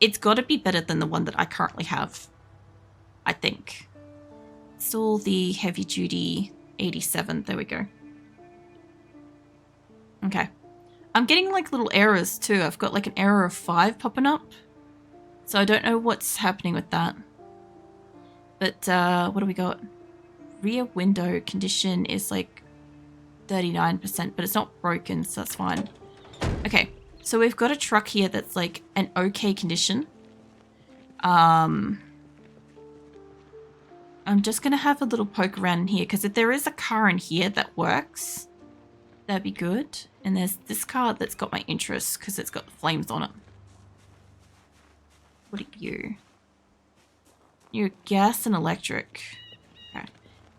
it's got to be better than the one that I currently have, I think. Install the heavy duty 87. There we go. Okay. I'm getting like little errors too. I've got like an error of 5 popping up. So I don't know what's happening with that. But what do we got? Rear window condition is like 39%, but it's not broken, so that's fine. Okay, so we've got a truck here that's like an okay condition. I'm just going to have a little poke around in here, because if there is a car in here that works, that'd be good. And there's this car that's got my interest, because it's got the flames on it. What are you? You're gas and electric. Okay.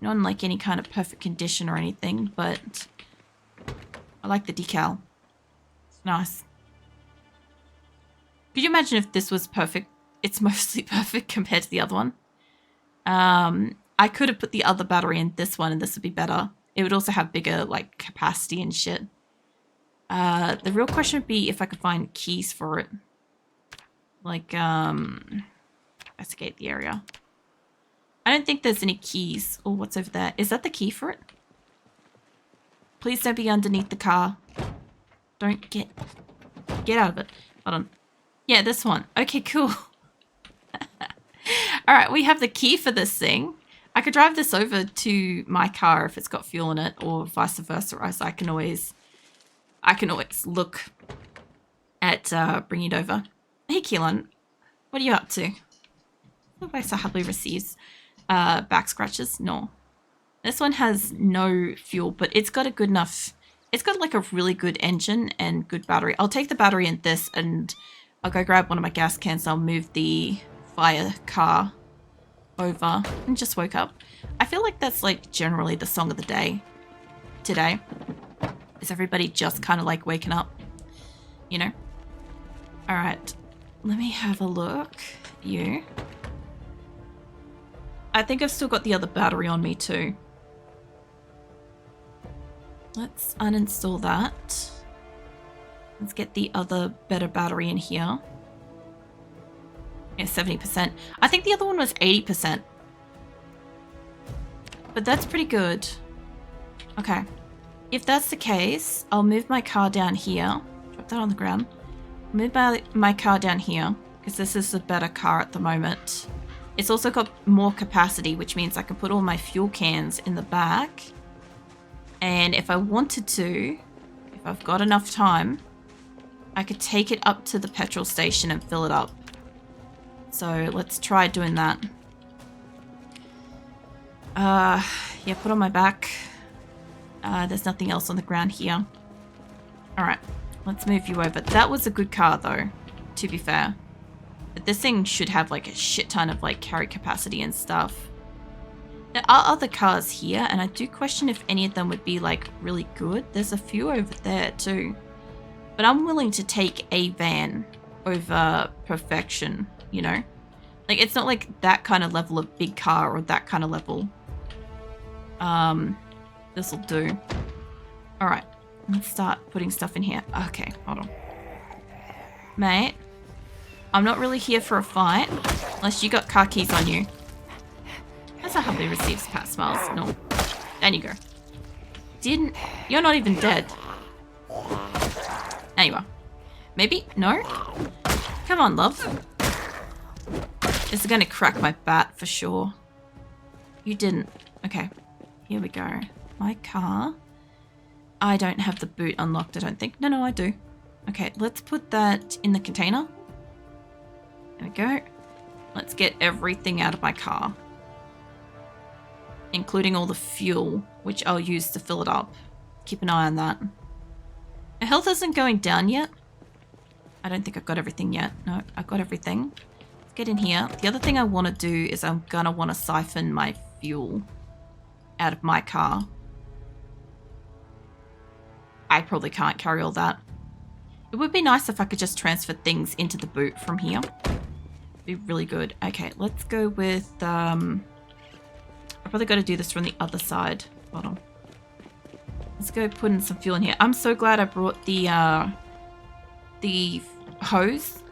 Not in like any kind of perfect condition or anything, but I like the decal. It's nice. Could you imagine if this was perfect? It's mostly perfect compared to the other one. I could have put the other battery in this one and this would be better. It would also have bigger like capacity and shit. The real question would be if I could find keys for it. Like, investigate the area. I don't think there's any keys. Oh, what's over there? Is that the key for it? Please don't be underneath the car. Don't get out of it. Hold on. Yeah, this one. Okay, cool. All right, we have the key for this thing. I could drive this over to my car if it's got fuel in it, or vice versa. Or I can always look at bringing it over. Hey, Keelan, what are you up to? Nobody so happily receives back scratches. No. This one has no fuel, but it's got a good enough... It's got like a really good engine and good battery. I'll take the battery in this and I'll go grab one of my gas cans. I'll move the fire car over and just woke up. I feel like that's like generally the song of the day today. Is everybody just kind of like waking up? You know? All right. Let me have a look. You. I think I've still got the other battery on me too. Let's uninstall that. Let's get the other better battery in here. Yeah, 70%. I think the other one was 80%. But that's pretty good. Okay. If that's the case, I'll move my car down here. Drop that on the ground. Move my car down here, because this is a better car at the moment. It's also got more capacity, which means I can put all my fuel cans in the back. And if I wanted to, if I've got enough time, I could take it up to the petrol station and fill it up. So let's try doing that. Yeah, put on my back. There's nothing else on the ground here. Alright, let's move you over. That was a good car though, to be fair. But this thing should have like a shit ton of like carry capacity and stuff. There are other cars here, and I do question if any of them would be like really good. There's a few over there too. But I'm willing to take a van over perfection, you know? Like, it's not like that kind of level of big car or that kind of level. This'll do. Alright, let's start putting stuff in here. Okay, hold on. Mate, I'm not really here for a fight, unless you got car keys on you. That's how happily receives pat smiles. No. Down you go. You're not even dead. There you are. Maybe? No? Come on, love. This is going to crack my bat for sure. You didn't. Okay. Here we go. My car. I don't have the boot unlocked, I don't think. No, I do. Okay, let's put that in the container. There we go. Let's get everything out of my car. Including all the fuel, which I'll use to fill it up. Keep an eye on that. My health isn't going down yet. I don't think I've got everything yet. No, I've got everything. Let's get in here. The other thing I want to do is I'm going to want to siphon my fuel out of my car. I probably can't carry all that. It would be nice if I could just transfer things into the boot from here. It'd be really good. Okay, let's go with... I've probably got to do this from the other side. Hold on. Let's go put in some fuel in here. I'm so glad I brought the hose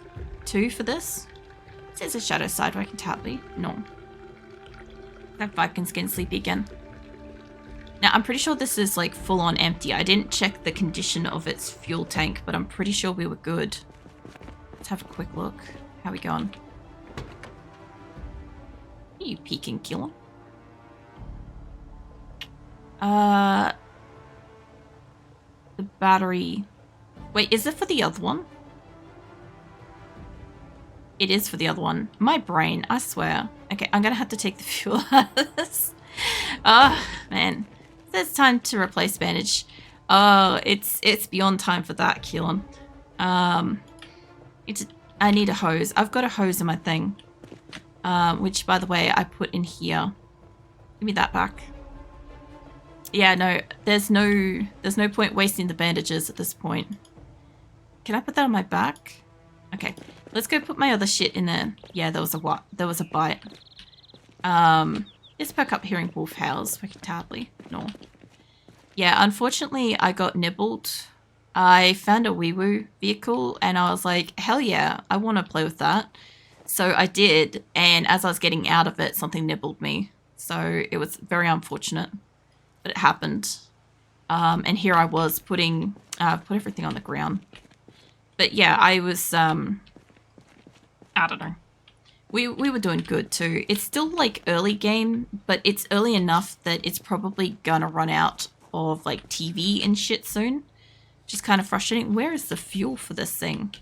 2 for this. There's a shadow side where I can tap me. No. That vibe can skin sleepy again. Now, I'm pretty sure this is like full on empty. I didn't check the condition of its fuel tank, but I'm pretty sure we were good. Let's have a quick look. How we going? Are you peeking, killer? The battery. Wait, is it for the other one? It is for the other one. My brain, I swear. Okay, I'm gonna have to take the fuel out of this. Oh, man. It's time to replace bandage. Oh, it's beyond time for that, Keelan. I need a hose. I've got a hose in my thing. Which, by the way, I put in here. Give me that back. Yeah, no, there's no point wasting the bandages at this point. Can I put that on my back? Okay, let's go put my other shit in there. Yeah, there was a what? There was a bite. Just perk up hearing wolf howls. Wicked no. Yeah, unfortunately, I got nibbled. I found a wee-woo vehicle, and I was like, hell yeah, I want to play with that. So I did, and as I was getting out of it, something nibbled me. So it was very unfortunate, but it happened. And here I was put everything on the ground. But yeah, I was, I don't know. We were doing good too. It's still like early game, but it's early enough that it's probably gonna run out of like TV and shit soon. Which is kind of frustrating. Where is the fuel for this thing?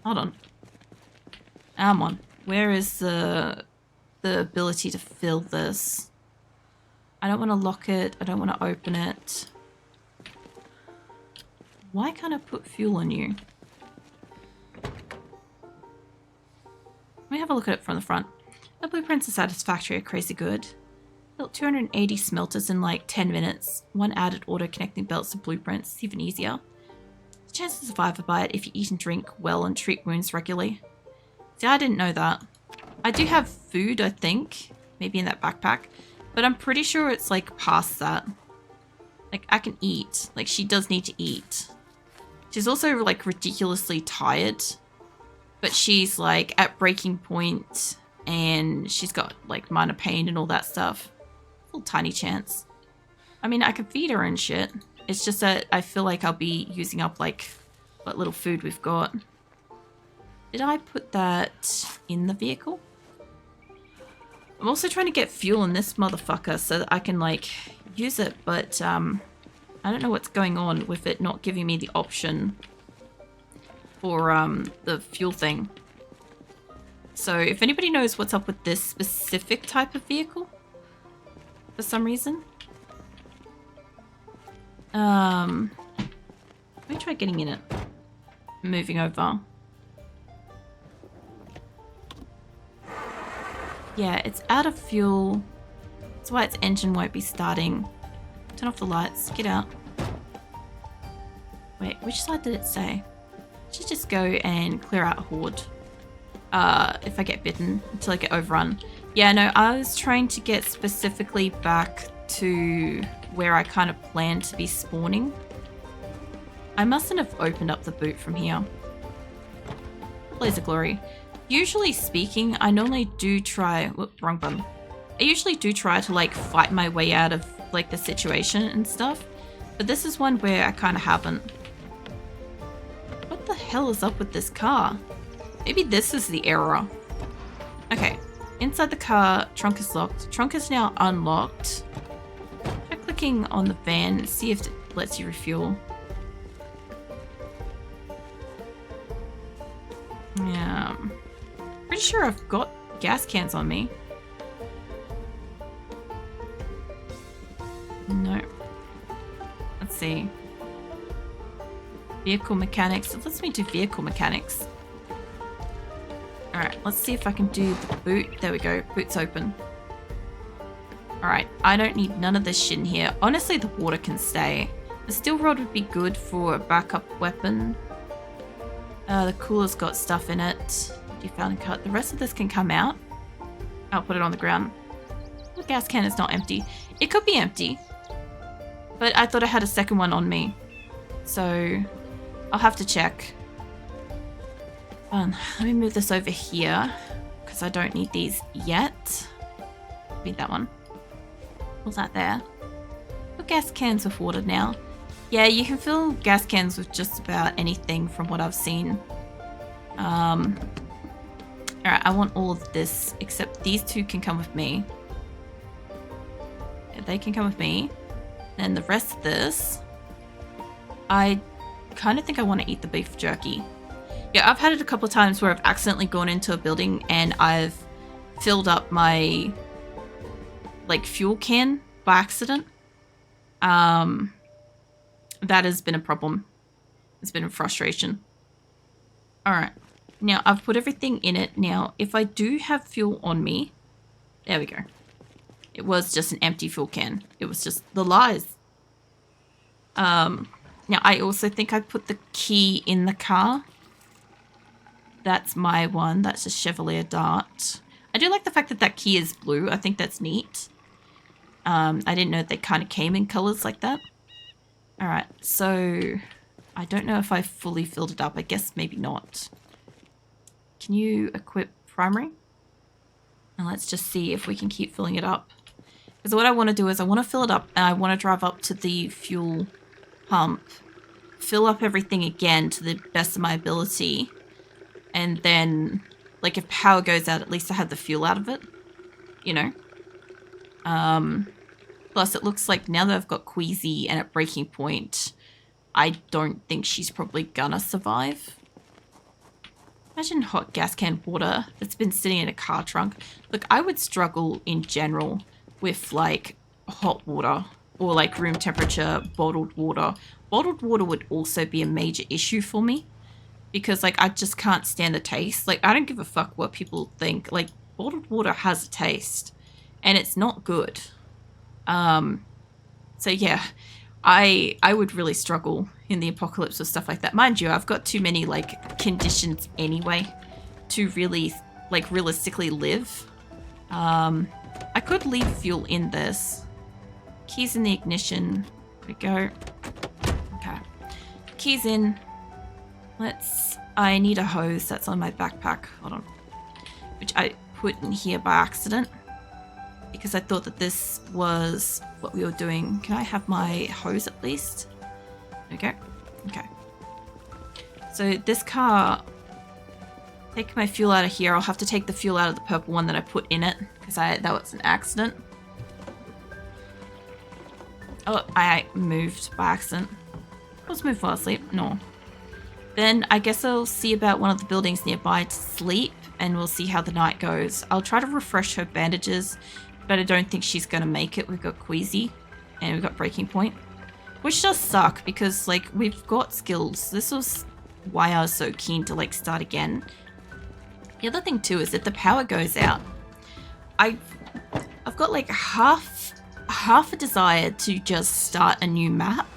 Hold on. Come on. Where is the ability to fill this? I don't want to lock it. I don't want to open it. Why can't I put fuel in you? Let me have a look at it from the front. The blueprints are satisfactory, are crazy good. Built 280 smelters in like 10 minutes. 1 added auto-connecting belts to blueprints. It's even easier. The chance to survive a bite if you eat and drink well and treat wounds regularly. See, I didn't know that. I do have food, I think. Maybe in that backpack. But I'm pretty sure it's like past that. Like, I can eat. Like, she does need to eat. She's also like ridiculously tired. But she's like at breaking point. And she's got like minor pain and all that stuff. Little tiny chance. I mean, I can feed her and shit. It's just that I feel like I'll be using up like what little food we've got. Did I put that in the vehicle? I'm also trying to get fuel in this motherfucker so that I can like use it, but I don't know what's going on with it not giving me the option for the fuel thing. So if anybody knows what's up with this specific type of vehicle for some reason. Let me try getting in it. Moving over. Yeah, it's out of fuel. That's why its engine won't be starting. Turn off the lights. Get out. Wait, which side did it say? I should just go and clear out a horde. If I get bitten until I get overrun. Yeah, no, I was trying to get specifically back to where I kind of planned to be spawning. I mustn't have opened up the boot from here. Blaze of glory. Usually speaking, I normally do try... Whoop, wrong button. I usually do try to like fight my way out of like the situation and stuff. But this is one where I kind of haven't. What the hell is up with this car? Maybe this is the error. Okay. Inside the car, trunk is locked. Trunk is now unlocked. Try clicking on the van, see if it lets you refuel. Yeah. Pretty sure I've got gas cans on me. No. Let's see. Vehicle mechanics. It lets me do vehicle mechanics. Alright, let's see if I can do the boot. There we go. Boot's open. Alright, I don't need none of this shit in here. Honestly, the water can stay. The steel rod would be good for a backup weapon. The cooler's got stuff in it. You found a cut. The rest of this can come out. I'll put it on the ground. The gas can is not empty. It could be empty. But I thought I had a second one on me. So, I'll have to check. Let me move this over here because I don't need these yet. Need that one. What's that there? Put gas cans with water now. Yeah, you can fill gas cans with just about anything from what I've seen. Alright, I want all of this except these two can come with me. Yeah, they can come with me. Then the rest of this, I kind of think I want to eat the beef jerky. Yeah, I've had it a couple of times where I've accidentally gone into a building and I've filled up my like fuel can by accident. That has been a problem. It's been a frustration. Alright. Now, I've put everything in it. Now, if I do have fuel on me... There we go. It was just an empty fuel can. It was just the lies. Now, I also think I put the key in the car. That's my one. That's a Chevrolet Dart. I do like the fact that that key is blue. I think that's neat. I didn't know they kind of came in colors like that. Alright, so... I don't know if I fully filled it up. I guess maybe not. Can you equip primary? And let's just see if we can keep filling it up. Because what I want to do is I want to fill it up and I want to drive up to the fuel pump, fill up everything again to the best of my ability, and then, like, if power goes out, at least I have the fuel out of it, you know? Plus, it looks like now that I've got Queasy and at breaking point, I don't think she's probably gonna survive. Imagine hot gas can water that's been sitting in a car trunk. Look, I would struggle in general with, like, hot water or, like, room temperature bottled water. Bottled water would also be a major issue for me because, like, I just can't stand the taste. Like, I don't give a fuck what people think. Like, bottled water has a taste and it's not good. So, yeah. I would really struggle in the apocalypse with stuff like that. Mind you, I've got too many, like, conditions anyway to really, like, realistically live. I could leave fuel in this. Keys in the ignition. There we go. Okay. Keys in. I need a hose that's on my backpack. Hold on. Which I put in here by accident. Because I thought that this was what we were doing. Can I have my hose at least? Okay. Okay. So this car, take my fuel out of here. I'll have to take the fuel out of the purple one that I put in it because that was an accident. Oh, I moved by accident. Let's move while asleep. No. Then I guess I'll see about one of the buildings nearby to sleep and we'll see how the night goes. I'll try to refresh her bandages, but I don't think she's going to make it. We've got Queasy and we've got Breaking Point, which does suck because, like, we've got skills. This was why I was so keen to, like, start again. The other thing too is if the power goes out, I've got like half a desire to just start a new map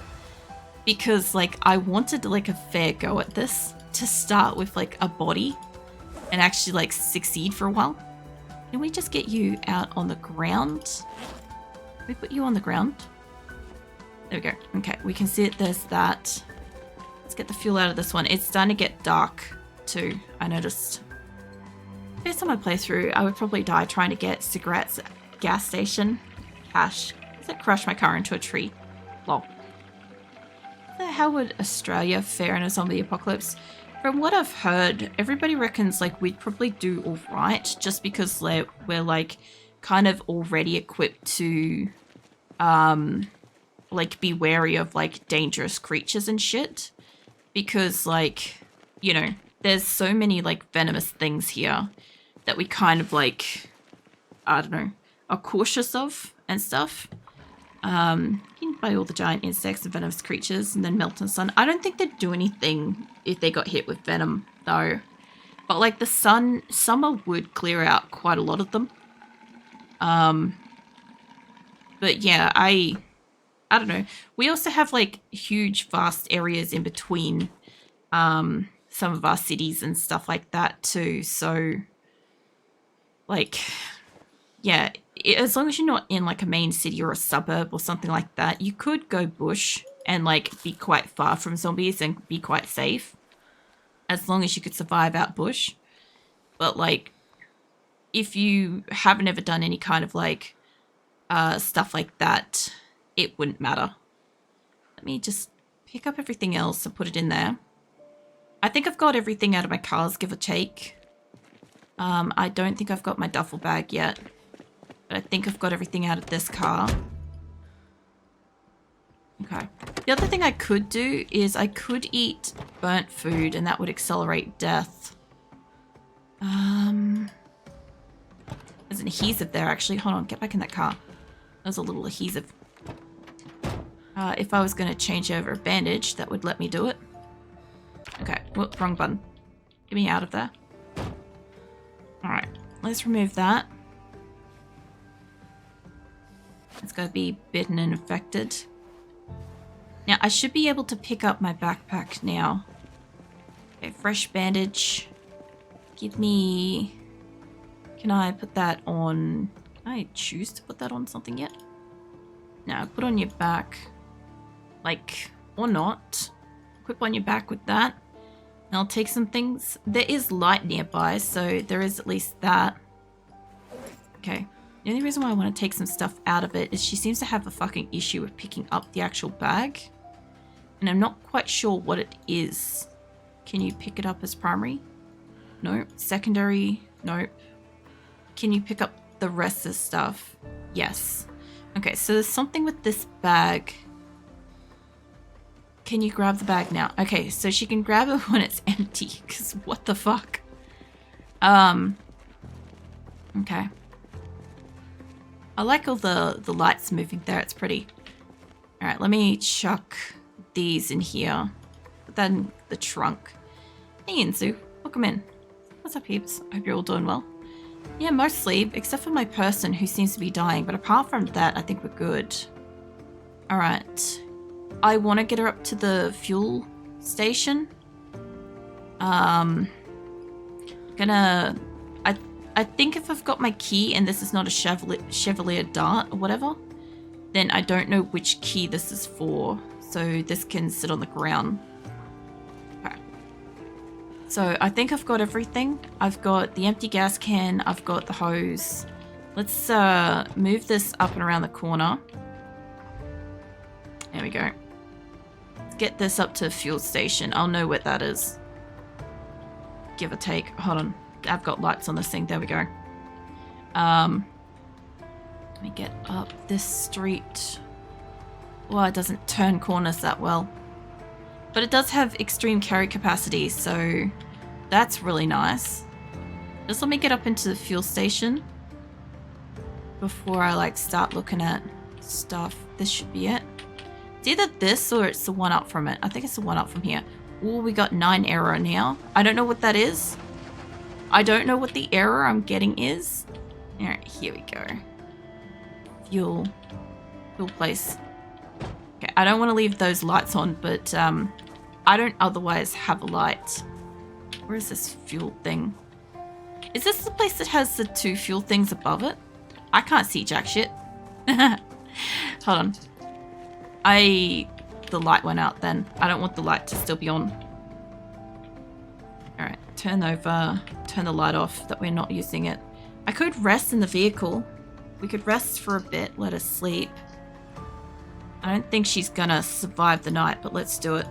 because, like, I wanted like a fair go at this to start with, like, a body and actually, like, succeed for a while. Can we just get you out on the ground? Can we put you on the ground? There we go. Okay, we can see it. There's that. Let's get the fuel out of this one. It's starting to get dark too, I noticed. Based on my playthrough, I would probably die trying to get cigarettes at a gas station. Cash. Does that crush my car into a tree? Lol. So how would Australia fare in a zombie apocalypse? From what I've heard, everybody reckons, like, we'd probably do all right just because we're, like, kind of already equipped to, like, be wary of, like, dangerous creatures and shit. Because, like, you know, there's so many, like, venomous things here that we kind of, like, I don't know, are cautious of and stuff. You can buy all the giant insects and venomous creatures and then melt in the sun. I don't think they'd do anything if they got hit with venom, though. But, like, the summer would clear out quite a lot of them. But yeah, I don't know. We also have, like, huge, vast areas in between some of our cities and stuff like that too. So, like, yeah, as long as you're not in, like, a main city or a suburb or something like that, you could go bush and, like, be quite far from zombies and be quite safe. as long as you could survive out bush. But like, if you haven't ever done any kind of like stuff like that, it wouldn't matter. Let me just pick up everything else and put it in there. I think I've got everything out of my cars, give or take. I don't think I've got my duffel bag yet, but I think I've got everything out of this car. Okay. The other thing I could do is I could eat burnt food and that would accelerate death. There's an adhesive there actually. Hold on, get back in that car. There's a little adhesive. If I was going to change over a bandage, that would let me do it. Okay, whoop, wrong button. Get me out of there. Alright, let's remove that. It's got to be bitten and infected. Now, I should be able to pick up my backpack now. Okay, fresh bandage. Give me... Can I put that on... Can I choose to put that on something yet? No, put on your back. Like, or not. Equip on your back with that. And I'll take some things. There is light nearby, so there is at least that. Okay. The only reason why I want to take some stuff out of it is she seems to have a fucking issue with picking up the actual bag. And I'm not quite sure what it is. Can you pick it up as primary? Nope. Secondary? Nope. Can you pick up the rest of the stuff? Yes. Okay, so there's something with this bag. Can you grab the bag now? Okay, so she can grab it when it's empty, because what the fuck? Okay. I like all the lights moving there, it's pretty. Alright, let me chuck these in here. Put that in the trunk. Hey Inzu, welcome in. What's up peeps? Hope you're all doing well. Yeah, mostly, except for my person who seems to be dying, but apart from that, I think we're good. Alright. I want to get her up to the fuel station. I think if I've got my key and this is not a Chevalier Dart or whatever, then I don't know which key this is for. So this can sit on the ground. Okay. So I think I've got everything. I've got the empty gas can. I've got the hose. Let's move this up and around the corner. There we go. Let's get this up to the fuel station. I'll know what that is. Give or take. Hold on. I've got lights on this thing. There we go. Let me get up this street. Well, it doesn't turn corners that well. But it does have extreme carry capacity, so that's really nice. Just let me get up into the fuel station before I like start looking at stuff. This should be it. It's either this or it's the one up from it. I think it's the one up from here. Oh, we got 9 error now. I don't know what that is. I don't know what the error I'm getting is. Alright, here we go. Fuel place. Okay, I don't want to leave those lights on, but I don't otherwise have a light. Where is this fuel thing? Is this the place that has the 2 fuel things above it? I can't see jack shit. Hold on. The light went out then. I don't want the light to still be on. Alright, turn over. Turn the light off that we're not using it. I could rest in the vehicle. We could rest for a bit, let her sleep. I don't think she's gonna survive the night, but let's do it.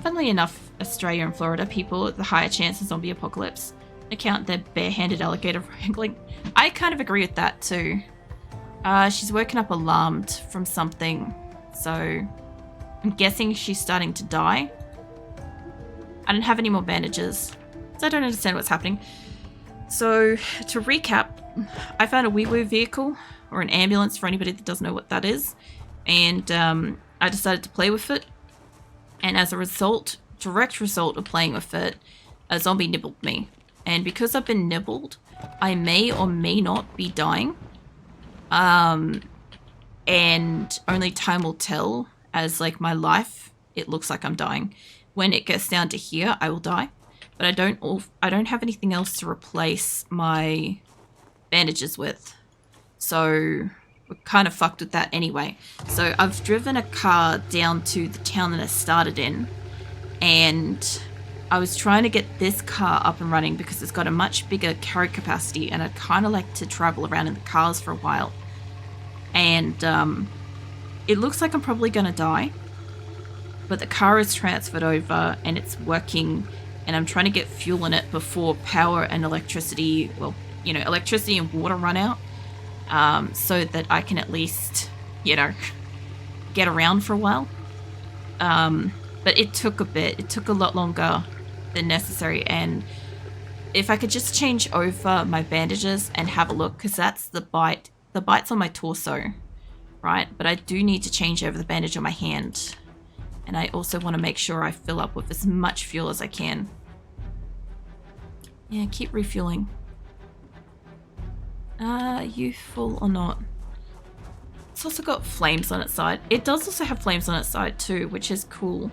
Funnily enough, Australia and Florida people with the higher chance of zombie apocalypse account their bare-handed alligator wrangling. I kind of agree with that too. She's woken up alarmed from something, so I'm guessing she's starting to die. I don't have any more bandages, so I don't understand what's happening. So, to recap, I found a wee-woo vehicle, or an ambulance for anybody that doesn't know what that is, and I decided to play with it, and as a result, direct result of playing with it, a zombie nibbled me. And because I've been nibbled, I may or may not be dying, and only time will tell, as like my life, it looks like I'm dying. When it gets down to here, I will die. But I don't have anything else to replace my bandages with. So we're kind of fucked with that anyway. So I've driven a car down to the town that I started in. And I was trying to get this car up and running because it's got a much bigger carry capacity, and I'd kind of like to travel around in the cars for a while. And it looks like I'm probably going to die, but the car is transferred over and it's working, and I'm trying to get fuel in it before power and electricity, well, you know, electricity and water run out, so that I can at least, you know, get around for a while. But it took a bit. It took a lot longer than necessary, and if I could just change over my bandages and have a look, because that's the bite. The bite's on my torso, right? But I do need to change over the bandage on my hand. And I also want to make sure I fill up with as much fuel as I can. Yeah, keep refueling. Are you full or not? It's also got flames on its side. It does also have flames on its side too, which is cool.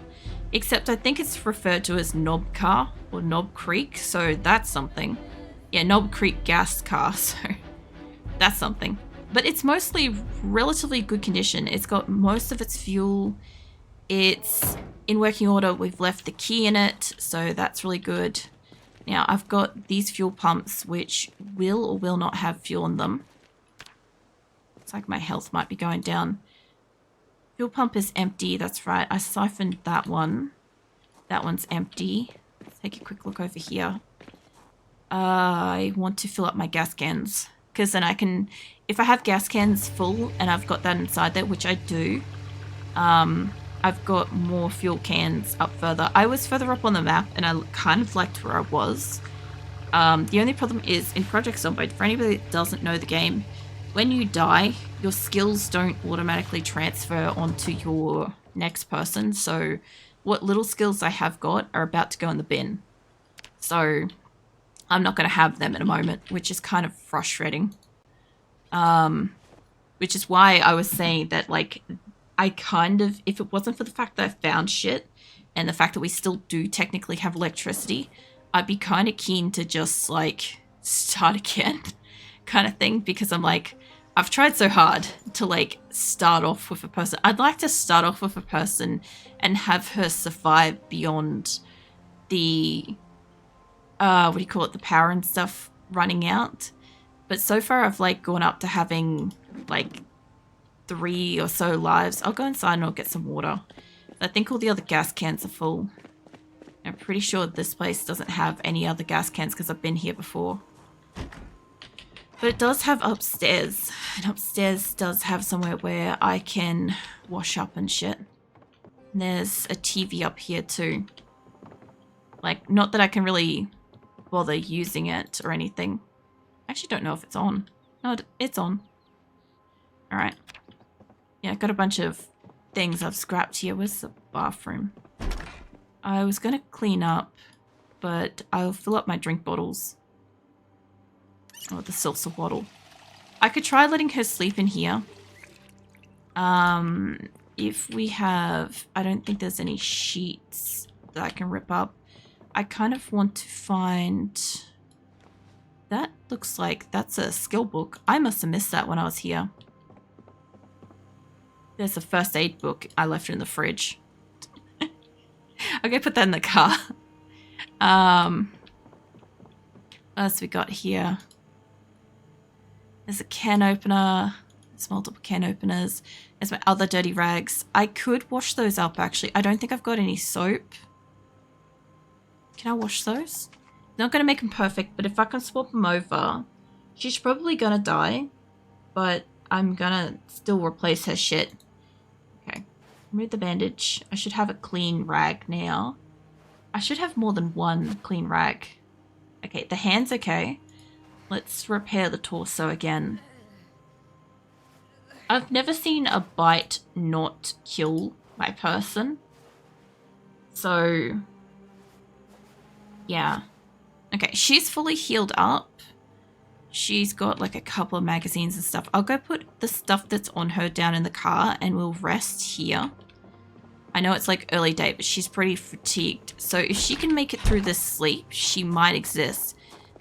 Except I think it's referred to as Knob Car or Knob Creek, so that's something. Yeah, Knob Creek gas car, so that's something. But it's mostly relatively good condition. It's got most of its fuel. It's in working order. We've left the key in it, so that's really good. Now, I've got these fuel pumps, which will or will not have fuel in them. It's like my health might be going down. Fuel pump is empty, that's right. I siphoned that one. That one's empty. Let's take a quick look over here. I want to fill up my gas cans, because then I can, if I have gas cans full and I've got that inside there, which I do, I've got more fuel cans up further. I was further up on the map and I kind of liked where I was. The only problem is in Project Zomboid, for anybody that doesn't know the game, when you die, your skills don't automatically transfer onto your next person. So what little skills I have got are about to go in the bin. So I'm not going to have them in a moment, which is kind of frustrating. Which is why I was saying that, like, I kind of, if it wasn't for the fact that I found shit and the fact that we still do technically have electricity, I'd be kind of keen to just, like, start again kind of thing, because I'm like, I've tried so hard to, like, start off with a person. I'd like to start off with a person and have her survive beyond the, what do you call it, the power and stuff running out. But so far I've, like, gone up to having, like, 3 or so lives. I'll go inside and I'll get some water. I think all the other gas cans are full. I'm pretty sure this place doesn't have any other gas cans because I've been here before. But it does have upstairs. And upstairs does have somewhere where I can wash up and shit. And there's a TV up here too. Like, not that I can really bother using it or anything. I actually don't know if it's on. No, it's on. Alright. Yeah, I've got a bunch of things I've scrapped here. Where's the bathroom? I was going to clean up, but I'll fill up my drink bottles. Oh, the seltzer bottle. I could try letting her sleep in here. If we have... I don't think there's any sheets that I can rip up. I kind of want to find... That looks like that's a skill book. I must have missed that when I was here. There's a first aid book. I left it in the fridge. I'm going to put that in the car. What else we got here? There's a can opener. There's multiple can openers. There's my other dirty rags. I could wash those up, actually. I don't think I've got any soap. Can I wash those? Not going to make them perfect, but if I can swap them over, she's probably going to die, but I'm going to still replace her shit. Okay. Remove the bandage. I should have a clean rag now. I should have more than one clean rag. Okay, the hand's okay. Let's repair the torso again. I've never seen a bite not kill my person. So, yeah. Okay, she's fully healed up. She's got like a couple of magazines and stuff. I'll go put the stuff that's on her down in the car and we'll rest here. I know it's like early day, but she's pretty fatigued. So if she can make it through this sleep, she might exist.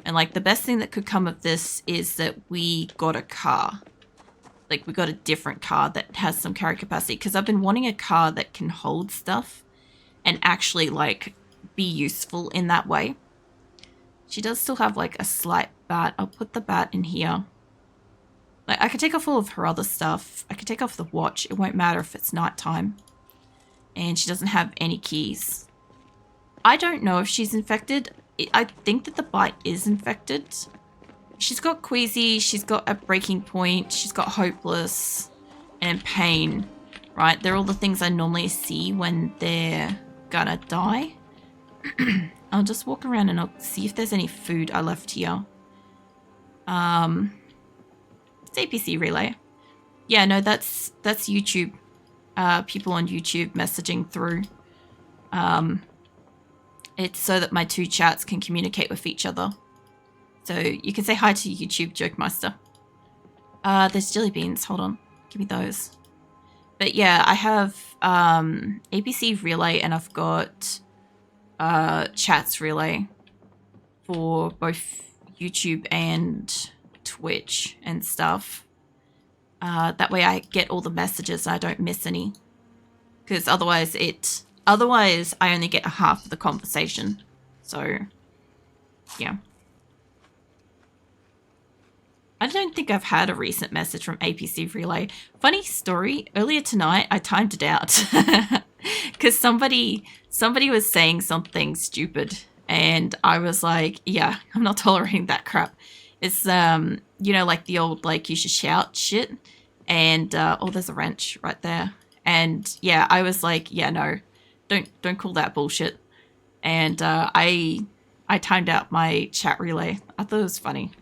And like the best thing that could come of this is that we got a car. Like we got a different car that has some carry capacity. Because I've been wanting a car that can hold stuff and actually like be useful in that way. She does still have like a slight bat. I'll put the bat in here. Like I could take off all of her other stuff. I could take off the watch. It won't matter if it's nighttime. And she doesn't have any keys. I don't know if she's infected. I think that the bite is infected. She's got queasy. She's got a breaking point. She's got hopeless and pain. Right? They're all the things I normally see when they're gonna die. I'll just walk around and I'll see if there's any food I left here. It's APC relay. Yeah, no, that's YouTube. People on YouTube messaging through. It's so that my two chats can communicate with each other. So you can say hi to YouTube, Joke Master. There's jelly beans. Hold on. Give me those. But yeah, I have APC relay and I've got chats relay for both YouTube and Twitch and stuff. That way I get all the messages and I don't miss any. Because otherwise I only get half of the conversation. So, yeah. I don't think I've had a recent message from APC Relay. Funny story, earlier tonight I timed it out. Because somebody was saying something stupid. And I was like, yeah, I'm not tolerating that crap. It's, you know, like the old, like, you should shout shit. And, oh, there's a wrench right there. And, yeah, I was like, yeah, no, don't call that bullshit. And, I timed out my chat relay. I thought it was funny.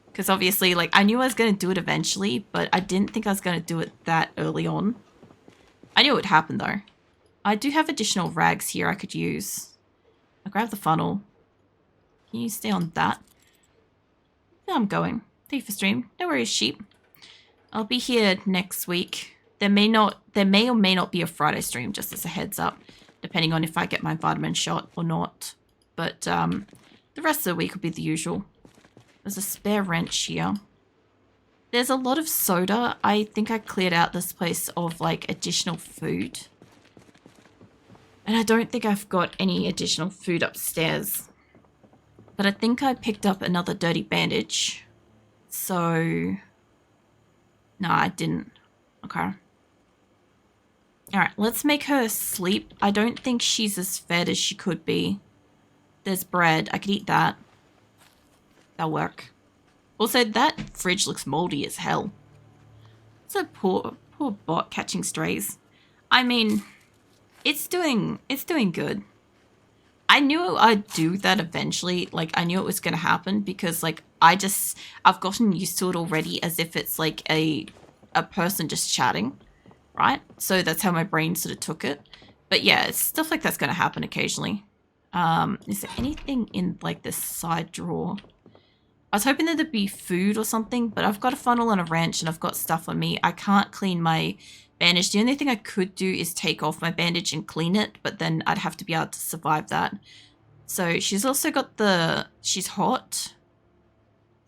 Because obviously, like, I knew I was going to do it eventually, but I didn't think I was going to do it that early on. I knew it would happen, though. I do have additional rags here I could use. I'll grab the funnel. Can you stay on that? Yeah, I'm going. Thank you for stream. No worries, sheep. I'll be here next week. There may or may not be a Friday stream, just as a heads up, depending on if I get my vitamin shot or not. But the rest of the week will be the usual. There's a spare wrench here. There's a lot of soda. I think I cleared out this place of, like, additional food. And I don't think I've got any additional food upstairs. But I think I picked up another dirty bandage. So... no, I didn't. Okay. Alright, let's make her sleep. I don't think she's as fed as she could be. There's bread. I could eat that. That'll work. Also, that fridge looks moldy as hell. It's a poor bot catching strays. I mean, it's doing good. I knew I'd do that eventually. Like, I knew it was going to happen because, like, I've gotten used to it already as if it's like a person just chatting, right? So that's how my brain sort of took it. But yeah, it's stuff like that's going to happen occasionally. Is there anything in, like, this side drawer? I was hoping that there'd be food or something, but I've got a funnel and a wrench and I've got stuff on me. I can't clean my bandage. The only thing I could do is take off my bandage and clean it, but then I'd have to be able to survive that. So she's also got she's hot.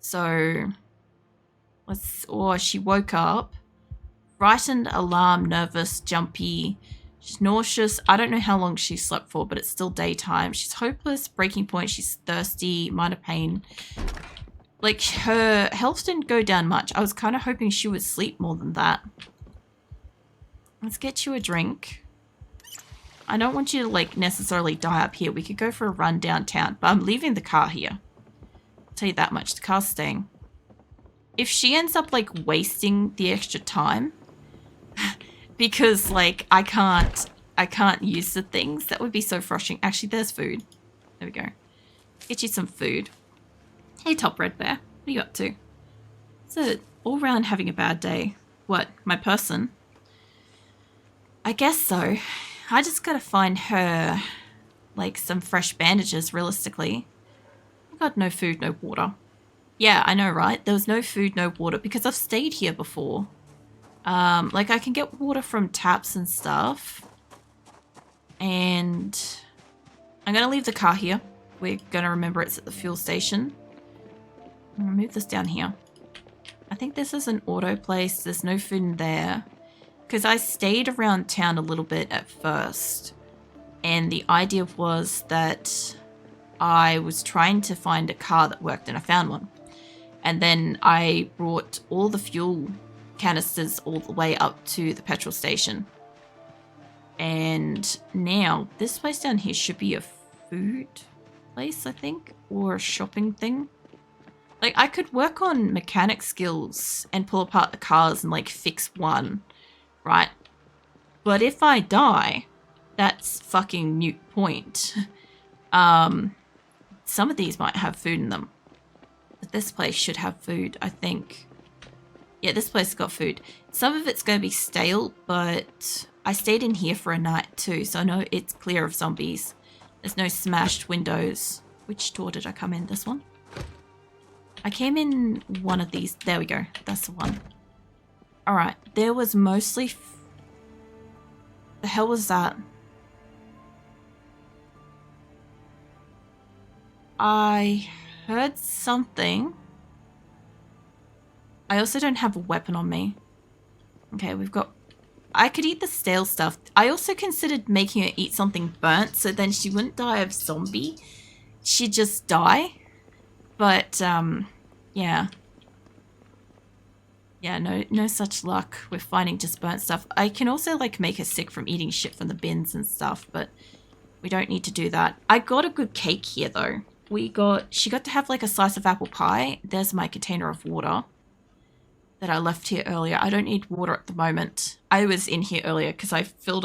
So she woke up. Frightened, alarm, nervous, jumpy. She's nauseous. I don't know how long she slept for, but it's still daytime. She's hopeless, breaking point. She's thirsty, minor pain. Like, her health didn't go down much. I was kind of hoping she would sleep more than that. Let's get you a drink. I don't want you to, like, necessarily die up here. We could go for a run downtown, but I'm leaving the car here. I'll tell you that much. The car's staying. If she ends up, like, wasting the extra time, because, like, I can't use the things, that would be so frustrating. Actually, there's food. There we go. Get you some food. Hey, Top Red Bear. What are you up to? It's all round having a bad day. What, my person? I guess so. I just gotta find her, like, some fresh bandages, realistically. I got no food, no water. Yeah, I know, right? There was no food, no water, because I've stayed here before. Like, I can get water from taps and stuff. And I'm gonna leave the car here. We're gonna remember it's at the fuel station. I'll move this down here. I think this is an auto place. There's no food in there. Because I stayed around town a little bit at first. And the idea was that I was trying to find a car that worked, and I found one. And then I brought all the fuel canisters all the way up to the petrol station. And now this place down here should be a food place, I think, or a shopping thing. Like, I could work on mechanic skills and pull apart the cars and, like, fix one, right? But if I die, that's fucking moot point. Some of these might have food in them. But this place should have food, I think. Yeah, this place has got food. Some of it's going to be stale, but I stayed in here for a night too, so I know it's clear of zombies. There's no smashed windows. Which door did I come in? This one? I came in one of these. There we go. That's the one. Alright, there was mostly... The hell was that? I heard something. I also don't have a weapon on me. Okay, we've got... I could eat the stale stuff. I also considered making her eat something burnt, so then she wouldn't die of zombie. She'd just die. But, yeah. Yeah, no such luck with finding just burnt stuff. I can also, like, make her sick from eating shit from the bins and stuff, but we don't need to do that. I got a good cake here, though. She got to have, like, a slice of apple pie. There's my container of water that I left here earlier. I don't need water at the moment. I was in here earlier because I filled up